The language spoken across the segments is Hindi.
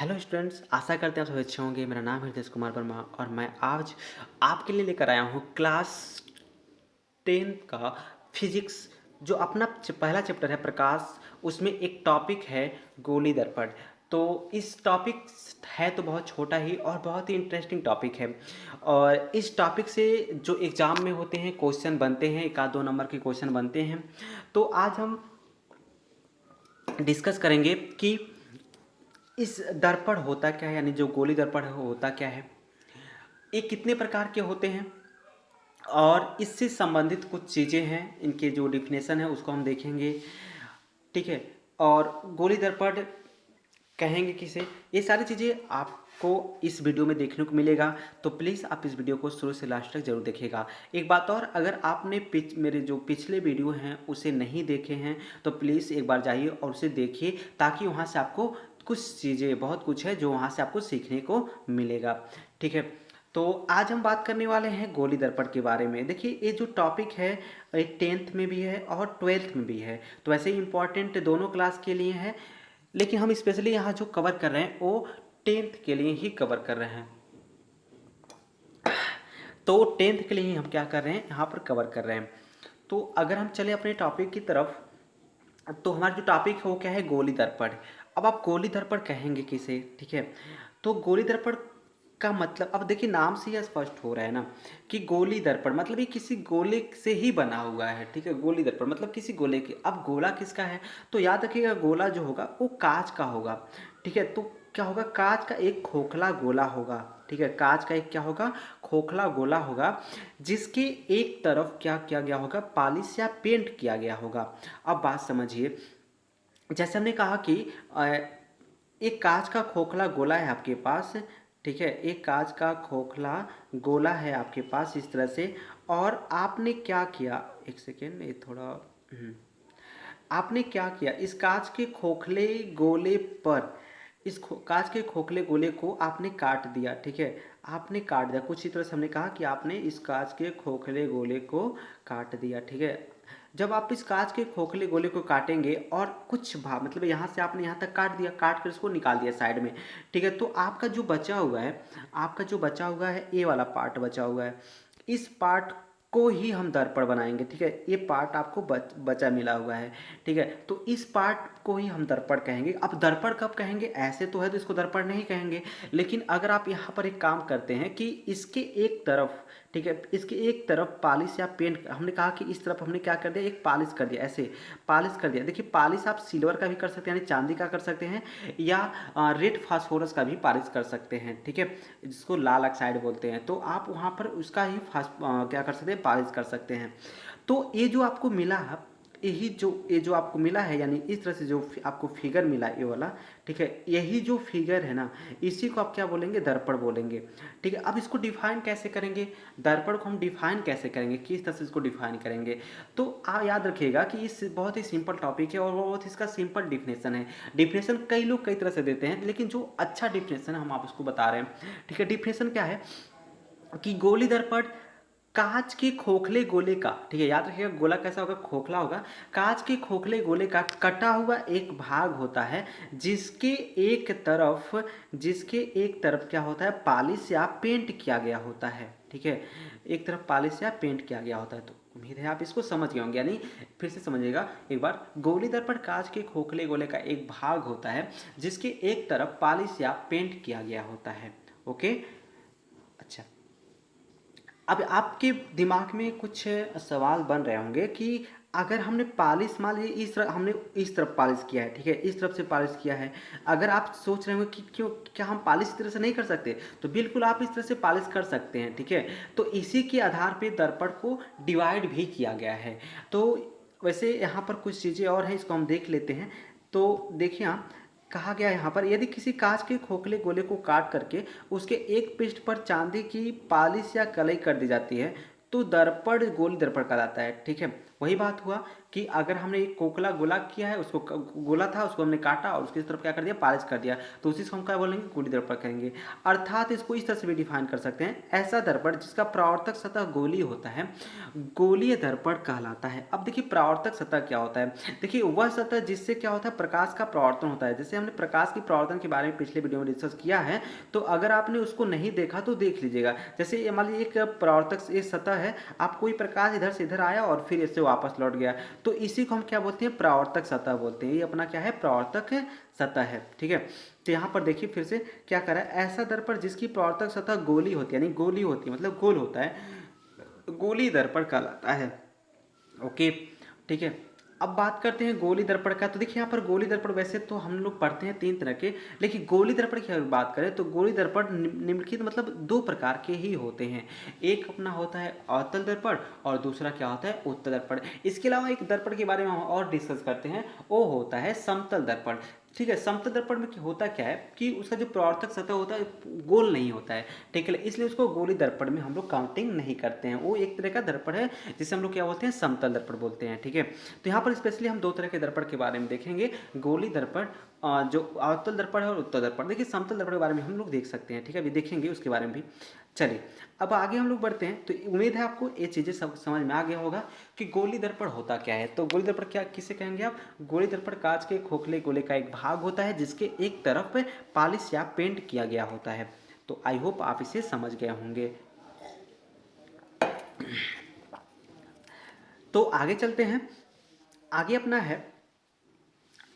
हेलो स्टूडेंट्स, आशा करते हैं आप सब अच्छे होंगे। मेरा नाम है हृदय कुमार वर्मा और मैं आज आपके लिए लेकर आया हूँ क्लास 10 का फिजिक्स। जो अपना पहला चैप्टर है प्रकाश, उसमें एक टॉपिक है गोली दर्पण। तो इस टॉपिक है तो बहुत छोटा ही और बहुत ही इंटरेस्टिंग टॉपिक है। और इस टॉपिक से जो एग्ज़ाम में होते हैं क्वेश्चन बनते हैं, एक आध दो नंबर के क्वेश्चन बनते हैं। तो आज हम डिस्कस करेंगे कि इस दर्पण होता क्या है, यानी जो गोली दर्पण है वो होता क्या है, ये कितने प्रकार के होते हैं और इससे संबंधित कुछ चीज़ें हैं, इनके जो डिफिनेशन है उसको हम देखेंगे। ठीक है। और गोली दर्पण कहेंगे किसे, ये सारी चीज़ें आपको इस वीडियो में देखने को मिलेगा। तो प्लीज़ आप इस वीडियो को शुरू से लास्ट तक जरूर देखिएगा। एक बात और, अगर आपने मेरे जो पिछले वीडियो हैं उसे नहीं देखे हैं तो प्लीज़ एक बार जाइए और उसे देखिए, ताकि वहाँ से आपको कुछ चीज़ें, बहुत कुछ है जो वहाँ से आपको सीखने को मिलेगा। ठीक है। तो आज हम बात करने वाले हैं गोली दर्पण के बारे में। देखिए, ये जो टॉपिक है ये 10th में भी है और 12th में भी है, तो वैसे ही इम्पॉर्टेंट दोनों क्लास के लिए है, लेकिन हम स्पेशली यहाँ जो कवर कर रहे हैं वो 10th के लिए ही कवर कर रहे हैं। तो 10th के लिए ही हम क्या कर रहे हैं, यहाँ पर कवर कर रहे हैं। तो अगर हम चले अपने टॉपिक की तरफ, तो हमारा जो टॉपिक है वो क्या है, गोली दर्पण। अब आप गोली दर्पण कहेंगे किसे, ठीक है। तो गोली दर्पण का मतलब, अब देखिए नाम से ही स्पष्ट हो रहा है ना कि गोली दर्पण मतलब ये किसी गोले से ही बना हुआ है। ठीक है, गोली दर्पण मतलब किसी गोले के। अब गोला किसका है, तो याद रखिएगा गोला जो होगा वो कांच का होगा। ठीक है, तो क्या होगा, कांच का एक खोखला गोला होगा। ठीक है, कांच का एक क्या होगा, खोखला गोला होगा, जिसके एक तरफ क्या किया गया होगा, पॉलिश या पेंट किया गया होगा। अब बात समझिए, जैसे हमने कहा कि एक कांच का खोखला गोला है आपके पास। ठीक है, एक कांच का खोखला गोला है आपके पास इस तरह से, और आपने क्या किया, एक सेकेंड, ये थोड़ा आपने क्या किया, इस कांच के खोखले गोले पर, कांच के खोखले गोले को आपने काट दिया। ठीक है, आपने काट दिया कुछ इस तरह से। हमने कहा कि आपने इस कांच के खोखले गोले को काट दिया। ठीक है, जब आप इस कांच के खोखले गोले को काटेंगे और कुछ भाग, मतलब यहाँ से आपने यहाँ तक काट दिया, काट कर इसको निकाल दिया साइड में। ठीक है, तो आपका जो बचा हुआ है, आपका जो बचा हुआ है, ये वाला पार्ट बचा हुआ है, इस पार्ट को ही हम दर्पण बनाएंगे। ठीक है, ये पार्ट आपको बचा मिला हुआ है। ठीक है, तो इस पार्ट को ही हम दर्पण कहेंगे। अब दर्पण कब कहेंगे, ऐसे तो है तो इसको दर्पण नहीं कहेंगे, लेकिन अगर आप यहाँ पर एक काम करते हैं कि इसके एक तरफ, ठीक है, इसके एक तरफ पॉलिश या पेंट, हमने कहा कि इस तरफ हमने क्या कर दिया, एक पॉलिश कर दिया, ऐसे पॉलिश कर दिया। देखिए, पॉलिश आप सिल्वर का भी कर सकते हैं, यानी चांदी का कर सकते हैं, या रेड फास्फोरस का भी पॉलिश कर सकते हैं। ठीक है, जिसको लाल ऑक्साइड बोलते हैं, तो आप वहाँ पर उसका ही क्या कर सकते हैं, पॉलिश कर सकते हैं। तो ये जो आपको मिला है, ये जो आपको मिला है, यानी इस तरह से जो आपको फिगर मिला ये वाला, ठीक है, यही जो फिगर है ना, इसी को आप क्या बोलेंगे, दर्पण बोलेंगे। ठीक है, अब इसको डिफाइन कैसे करेंगे, दर्पण को हम डिफाइन कैसे करेंगे, किस तरह से इसको डिफाइन करेंगे। तो आप याद रखिएगा कि इस बहुत ही सिंपल टॉपिक है और वो बहुत इसका सिंपल डिफिनेशन है। डिफिनेशन कई लोग कई तरह से देते हैं, लेकिन जो अच्छा डिफिनेशन है हम आप उसको बता रहे हैं। ठीक है, डिफिनेशन क्या है कि गोली दर्पण कांच के खोखले गोले का, ठीक है, याद रखिएगा गोला कैसा होगा, खोखला होगा, कांच के खोखले गोले का कटा हुआ एक भाग होता है, जिसके एक तरफ क्या होता है, पॉलिश या पेंट किया गया होता है। ठीक है, एक तरफ पॉलिश या पेंट किया गया होता है। तो उम्मीद है आप इसको समझ गए होंगे, यानी फिर से समझिएगा एक बार, गोली दर्पण कांच के खोखले गोले का एक भाग होता है, जिसके एक तरफ पॉलिश या पेंट किया गया होता है। ओके, अच्छा। अब आपके दिमाग में कुछ सवाल बन रहे होंगे कि अगर हमने पॉलिश, मान लीजिए इस तरफ हमने इस तरफ पॉलिश किया है, ठीक है, इस तरफ से पॉलिश किया है, अगर आप सोच रहे होंगे कि क्यों, क्या हम पॉलिश इस तरह से नहीं कर सकते, तो बिल्कुल आप इस तरह से पॉलिश कर सकते हैं। ठीक है, तो इसी के आधार पे दर्पण को डिवाइड भी किया गया है। तो वैसे यहाँ पर कुछ चीज़ें और हैं, इसको हम देख लेते हैं। तो देखिए, आप, कहा गया है यहाँ पर, यदि किसी कांच के खोखले गोले को काट करके उसके एक पृष्ठ पर चांदी की पॉलिश या कलई कर दी जाती है, तो दर्पण गोली दर्पण कहलाता है। ठीक है, वही बात हुआ कि अगर हमने एक कोकला गोला किया है, उसको गोला था, उसको हमने काटा और उसकी तरफ क्या कर दिया, पालिश कर दिया, तो उसी को हम क्या बोलेंगे, गोली दर्पण कहेंगे। अर्थात इसको इस तरह से भी डिफाइन कर सकते हैं, ऐसा दर्पण जिसका परावर्तक सतह गोली होता है गोलीय दर्पण कहलाता है। अब देखिए परावर्तक सतह क्या होता है, देखिए वह सतह जिससे क्या होता है, प्रकाश का परावर्तन होता है। जैसे हमने प्रकाश की परावर्तन के बारे में पिछले वीडियो में डिस्कस किया है, तो अगर आपने उसको नहीं देखा तो देख लीजिएगा। जैसे मान लीजिए एक परावर्तक ये सतह है, आप कोई प्रकाश इधर से इधर आया और फिर इससे वापस लौट गया, तो इसी को हम क्या बोलते हैं, परावर्तक सतह बोलते हैं। ये अपना क्या है, परावर्तक सतह है, ठीक है। तो यहाँ पर देखिए फिर से क्या करा है, ऐसा दर्पण जिसकी परावर्तक सतह गोली होती है, यानी गोली होती है मतलब गोल होता है, गोली दर्पण कहलाता है। ओके, ठीक है। अब बात करते हैं गोली दर्पण का। तो देखिए यहाँ पर गोली दर्पण वैसे तो हम लोग पढ़ते हैं 3 तरह के, लेकिन गोली दर्पण की अगर बात करें तो गोली दर्पण निम्नलिखित मतलब 2 प्रकार के ही होते हैं। एक अपना होता है अवतल दर्पण और दूसरा क्या होता है, उत्तल दर्पण। इसके अलावा एक दर्पण के बारे में हम और डिस्कस करते हैं, वो होता है समतल दर्पण। ठीक है, समतल दर्पण में होता क्या है कि उसका जो परावर्तक सतह होता है गोल नहीं होता है, ठीक है, इसलिए उसको गोली दर्पण में हम लोग काउंटिंग नहीं करते हैं। वो एक तरह का दर्पण है जिसे हम लोग क्या बोलते हैं, समतल दर्पण बोलते हैं, ठीक है। तो यहाँ पर स्पेशली हम 2 तरह के दर्पण के बारे में देखेंगे, गोली दर्पण जो अवतल दर्पण है और उत्तल दर्पण। देखिए समतल दर्पण के बारे में हम लोग देख सकते हैं, ठीक है, अभी देखेंगे उसके बारे में भी। चलिए अब आगे हम लोग बढ़ते हैं। तो उम्मीद है आपको ये चीज़ें सब समझ में आ गया होगा कि गोली दर्पण होता क्या है। तो गोली दर्पण क्या किसे कहेंगे आप, गोली दर्पण कांच के खोखले गोले का एक भाग होता है जिसके एक तरफ पे पॉलिश या पेंट किया गया होता है। तो आई होप आप इसे समझ गए होंगे। तो आगे चलते हैं, आगे अपना है,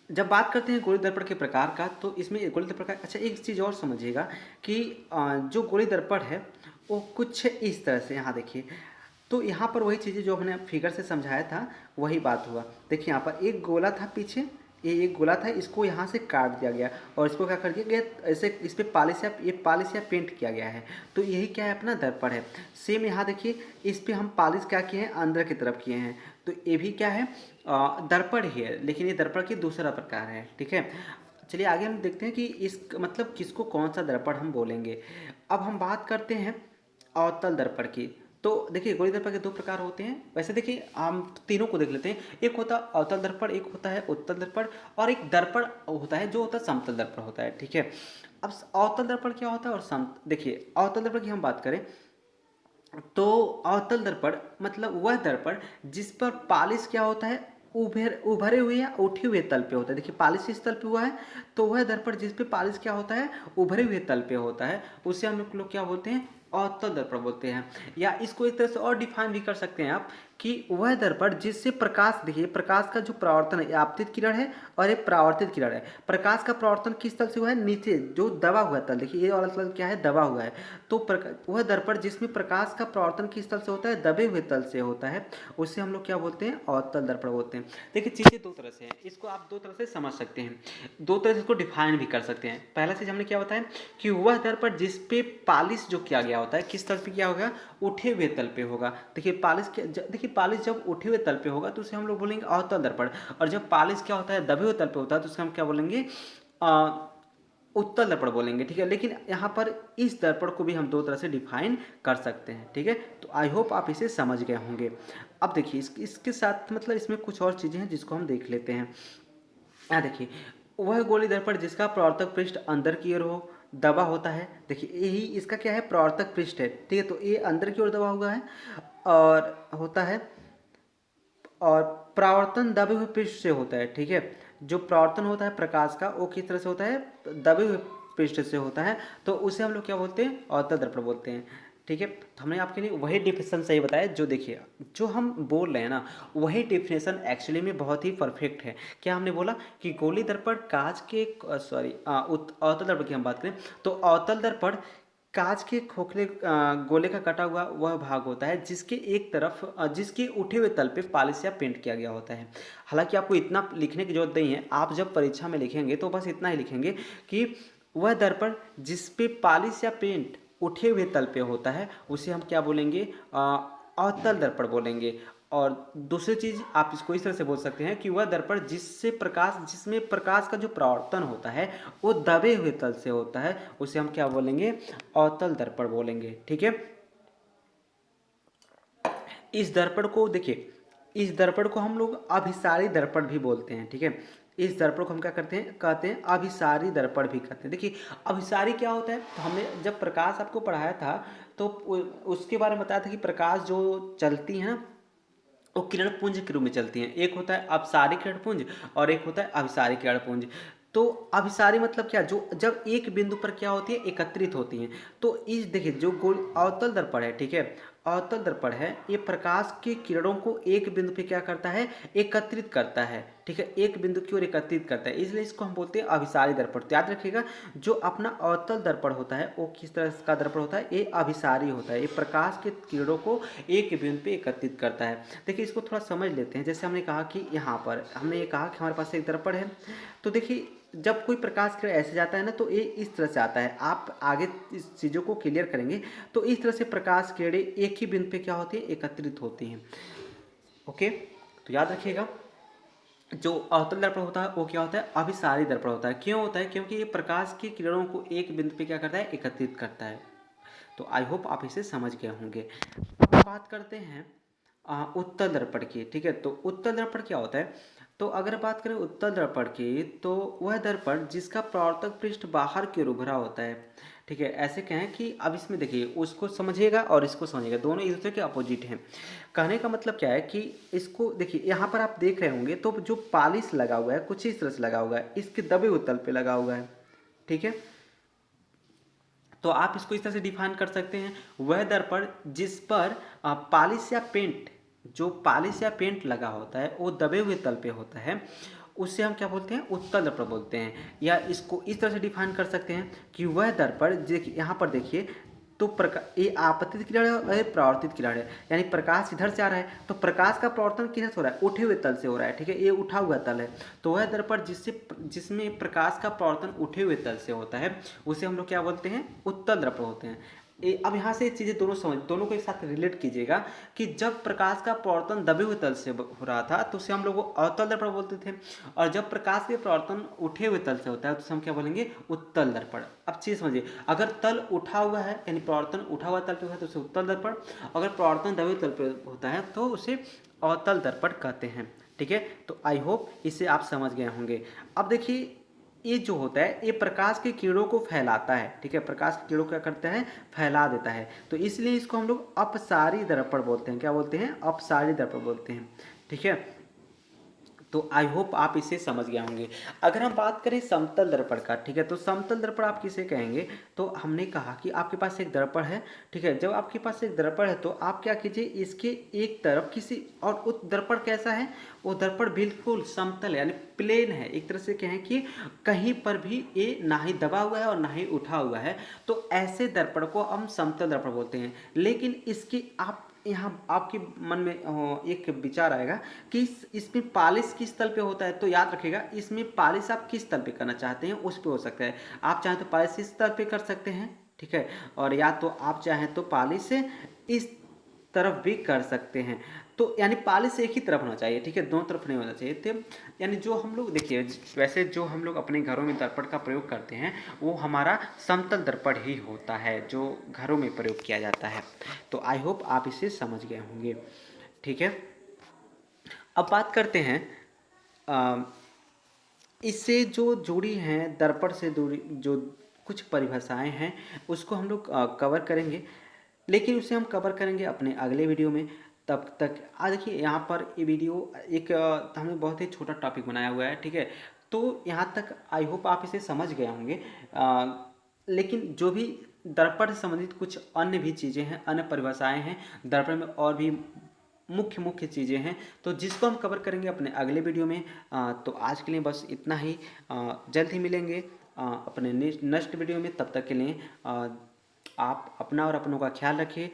जब बात करते हैं गोली दर्पण के प्रकार का, तो इसमें गोली दर्पण का अच्छा एक चीज़ और समझिएगा कि जो गोली दर्पण है वो कुछ इस तरह से, यहाँ देखिए, तो यहाँ पर वही चीज़ें जो हमने फिगर से समझाया था वही बात हुआ। देखिए यहाँ पर एक गोला था पीछे, ये एक गोला था, इसको यहाँ से काट दिया गया और इसको क्या कर दिया गया, ऐसे इस पर पॉलिश या पेंट किया गया है। तो यही क्या है, अपना दर्पण है। सेम यहाँ देखिए, इस पर हम पॉलिश क्या किए हैं, अंदर की तरफ किए हैं, तो ये भी क्या है, दर्पण ही है, लेकिन ये दर्पण की दूसरा प्रकार है, ठीक है। चलिए आगे हम देखते हैं कि इस मतलब किसको कौन सा दर्पण हम बोलेंगे। अब हम बात करते हैं अवतल दर्पण की। तो देखिए गोली दर्पण के 2 प्रकार होते हैं। वैसे देखिए हम तीनों को देख लेते हैं, एक होता है अवतल दर्पण, एक होता है उत्तल दर्पण, और एक दर्पण होता है जो होता है समतल दर्पण होता है, ठीक है। अब अवतल दर्पण क्या होता है और देखिए अवतल दर्पण की हम बात करें तो अवतल दर्पण मतलब वह दर्पण जिस पर पॉलिश क्या होता है, उभरे हुए या उठे हुए तल पे होता है। देखिए पॉलिश इस तल पे हुआ है, तो वह दर्पण जिस पे पॉलिश क्या होता है, उभरे हुए तल पे होता है, उसे हम लोग क्या बोलते हैं, अवतल दर्पण बोलते हैं। या इसको एक तरह से और डिफाइन भी कर सकते हैं आप कि वह दर्पण जिससे प्रकाश, देखिए प्रकाश का जो परावर्तन है, आपतित किरण है और एक परावर्तित किरण है। प्रकाश का परावर्तन किस तल से हुआ है, नीचे जो दबा हुआ तल, देखिए ये वाला तल क्या है, दबा हुआ है। तो वह दर्पण जिसमें प्रकाश का परावर्तन किस तल से होता है, दबे हुए तल से होता है, उसे हम लोग क्या बोलते हैं, अवतल दर्पण बोलते हैं। देखिए चीज़ें 2 तरह से हैं, इसको आप 2 तरह से समझ सकते हैं, 2 तरह से इसको डिफाइन भी कर सकते हैं। पहला चीज़ हमने क्या बताया कि वह दर्पण जिस पे पॉलिश जो किया गया होता है, किस तल पे किया होगा, उठे हुए तल पे होगा। देखिए देखिए पॉलिश जब उठे हुए तल पे होगा तो उसे हम लोग बोलेंगे अवतल दर्पण, और जब पॉलिश क्या होता है, दबे हुए तल पे होता है, तो उसे हम क्या बोलेंगे, उत्तल दर्पण बोलेंगे, ठीक है। लेकिन यहाँ पर इस दर्पण को भी हम 2 तरह से डिफाइन कर सकते हैं, ठीक है। तो आई होप आप इसे समझ गए होंगे। अब देखिए इसके साथ मतलब इसमें कुछ और चीज़ें हैं जिसको हम देख लेते हैं। यहाँ देखिए वह गोली दर्पण जिसका प्रवर्तक पृष्ठ अंदर की ओर हो, दबा होता है। देखिए यही इसका क्या है, प्रवर्तक पृष्ठ है, ठीक है। तो ये अंदर की ओर दबा हुआ है और होता है, और परावर्तन दबे हुए पृष्ठ से होता है, ठीक है। जो परावर्तन होता है प्रकाश का वो किस तरह से होता है, दबे हुए पृष्ठ से होता है, तो उसे हम लोग क्या बोलते हैं, अवतल दर्पण बोलते हैं, ठीक है। तो हमने आपके लिए वही डिफिनेशन सही बताया, जो देखिए जो हम बोल रहे हैं ना, वही डिफिनेशन एक्चुअली में बहुत ही परफेक्ट है। क्या हमने बोला कि गोली दर्पण कांच के अवतल दर्पण की हम बात करें तो अवतल दर्पण कांच के खोखले गोले का कटा हुआ वह भाग होता है जिसके एक तरफ जिसके उठे हुए तल पे पॉलिश या पेंट किया गया होता है। हालांकि आपको इतना लिखने की जरूरत नहीं है, आप जब परीक्षा में लिखेंगे तो बस इतना ही लिखेंगे कि वह दर्पण जिस पे पॉलिश या पेंट उठे हुए तल पे होता है उसे हम क्या बोलेंगे, अवतल दर्पण बोलेंगे। और दूसरी चीज़ आप इसको इस तरह से बोल सकते हैं कि वह दर्पण जिसमें प्रकाश का जो परावर्तन होता है वो दबे हुए तल से होता है, उसे हम क्या बोलेंगे, अवतल दर्पण बोलेंगे, ठीक है। इस दर्पण को देखिए, इस दर्पण को हम लोग अभिसारी दर्पण भी बोलते हैं, ठीक है। इस दर्पण को हम क्या करते हैं, कहते हैं अभिसारी दर्पण भी कहते हैं। देखिए अभिसारी क्या होता है, तो हमने जब प्रकाश आपको पढ़ाया था तो उसके बारे में बताया था कि प्रकाश जो चलती है ना वो किरण पुंज के रूप में चलती हैं। एक होता है अपसारी किरण पुंज और एक होता है अभिसारी किरण पुंज। तो अभिसारी मतलब क्या, जो जब एक बिंदु पर क्या होती है, एकत्रित होती हैं। तो इस देखिए जो गोल अवतल दर्पण है, ठीक है, अवतल दर्पण है, ये प्रकाश की किरणों को एक बिंदु पे क्या करता है, एकत्रित करता है, ठीक है, एक बिंदु की ओर एकत्रित करता है, इसलिए इसको हम बोलते हैं अभिसारी दर्पण। तो याद रखिएगा जो अपना अवतल दर्पण होता है वो किस तरह का दर्पण होता है, ये अभिसारी होता है, ये प्रकाश के किरणों को एक बिंदु पे एकत्रित करता है। देखिए इसको थोड़ा समझ लेते हैं। जैसे हमने कहा कि यहाँ पर हमने ये कहा कि हमारे पास एक दर्पण है, तो देखिए जब कोई प्रकाश किरण ऐसे जाता है ना तो ये इस तरह से आता है। आप आगे इस चीज़ों को क्लियर करेंगे तो इस तरह से प्रकाश किरणें एक ही बिंदु पे क्या होती है, एकत्रित होती हैं। ओके, तो याद रखिएगा जो अवतल दर्पण होता है वो क्या होता है, अभिसारी दर्पण होता है। क्यों होता है, क्योंकि ये प्रकाश की किरणों को एक बिंदु पे क्या करता है, एकत्रित करता है। तो आई होप आप इसे समझ गए होंगे। अब बात करते हैं उत्तल दर्पण की, ठीक है। तो उत्तल दर्पण क्या होता है, तो अगर बात करें उत्तल दर्पण की तो वह दर्पण जिसका परावर्तक पृष्ठ बाहर की ओर उभरा होता है, ठीक है। ऐसे कहें कि अब इसमें देखिए उसको समझिएगा और इसको समझिएगा, दोनों एक दूसरे के अपोजिट हैं। कहने का मतलब क्या है कि इसको देखिए यहाँ पर आप देख रहे होंगे तो जो पालिश लगा हुआ है कुछ इस तरह से लगा हुआ है, इसके दबे हुए तल पे लगा हुआ है, ठीक है। तो आप इसको इस तरह से डिफाइन कर सकते हैं, वह दर्पण जिस पर पालिश या पेंट, जो पालिश या पेंट लगा होता है वो दबे हुए तल पे होता है, उससे हम क्या बोलते हैं, उत्तल दर्पण बोलते हैं। या इसको इस तरह से डिफाइन कर सकते हैं कि वह दर्पण यहाँ पर देखिए तो ये आपतित किरण है और ये परावर्तित किरण है, यानी प्रकाश इधर से आ रहा है तो प्रकाश का परावर्तन किधर से हो रहा है, उठे हुए तल से हो रहा है, ठीक है, ये उठा हुआ तल है। तो वह दर्पण जिसमें प्रकाश का परावर्तन उठे हुए तल से होता है उसे हम लोग क्या बोलते हैं, उत्तल दर्पण होते हैं। अब यहाँ से चीज़ें दोनों को एक साथ रिलेट कीजिएगा कि जब प्रकाश का परावर्तन दबे हुए तल से हो रहा था तो उसे हम लोग अवतल दर्पण बोलते थे, और जब प्रकाश के परावर्तन उठे हुए तल से होता है तो उसे हम क्या बोलेंगे, उत्तल दर्पण। अब चीज़ समझिए, अगर तल उठा हुआ है यानी परावर्तन उठा हुआ तल पे है तो उसे उत्तल दर्पण, अगर परावर्तन दबे हुए तल पे होता है तो उसे अवतल दर्पण कहते हैं, ठीक है। तो आई होप इसे आप समझ गए होंगे। अब देखिए ये जो होता है ये प्रकाश की किरणों को फैलाता है, ठीक है, प्रकाश की किरणों को क्या करता है, फैला देता है। तो इसलिए इसको हम लोग अपसारी दर्पण बोलते हैं। क्या बोलते हैं, अपसारी दर्पण बोलते हैं, ठीक है। तो आई होप आप इसे समझ गए होंगे। अगर हम बात करें समतल दर्पण का, ठीक है, तो समतल दर्पण आप किसे कहेंगे, तो हमने कहा कि आपके पास एक दर्पण है, ठीक है, जब आपके पास एक दर्पण है तो आप क्या कीजिए, इसके एक तरफ किसी और उस दर्पण कैसा है, वो दर्पण बिल्कुल समतल है यानी प्लेन है, एक तरह से कहें कि कहीं पर भी ये ना ही दबा हुआ है और ना ही उठा हुआ है, तो ऐसे दर्पण को हम समतल दर्पण बोलते हैं। लेकिन इसकी आप यहाँ आपके मन में एक विचार आएगा कि इसमें पालिश किस तल पे होता है, तो याद रखिएगा इसमें पालिश आप किस तल पे करना चाहते हैं उस पे हो सकता है। आप चाहें तो पालिश इस तल पे कर सकते हैं, ठीक है, और या तो आप चाहें तो पालिश इस तरफ भी कर सकते हैं। तो यानी पालिश एक ही तरफ होना चाहिए, ठीक है, दोनों तरफ नहीं होना चाहिए। तो यानी जो हम लोग देखिए वैसे जो हम लोग अपने घरों में दर्पण का प्रयोग करते हैं वो हमारा समतल दर्पण ही होता है जो घरों में प्रयोग किया जाता है। तो आई होप आप इसे समझ गए होंगे, ठीक है। अब बात करते हैं इससे जो जुड़ी हैं दर्पण से जुड़ी जो कुछ परिभाषाएं हैं उसको हम लोग कवर करेंगे, लेकिन उसे हम कवर करेंगे अपने अगले वीडियो में। तब तक आज देखिए यहाँ पर ये वीडियो एक हमने बहुत ही छोटा टॉपिक बनाया हुआ है, ठीक है। तो यहाँ तक आई होप आप इसे समझ गए होंगे। लेकिन जो भी दर्पण से संबंधित कुछ अन्य भी चीज़ें हैं, अन्य परिभाषाएं हैं दर्पण में, और भी मुख्य मुख्य चीज़ें हैं तो जिसको हम कवर करेंगे अपने अगले वीडियो में। तो आज के लिए बस इतना ही। जल्द ही मिलेंगे अपने नेक्स्ट वीडियो में। तब तक के लिए आप अपना और अपनों का ख्याल रखिए।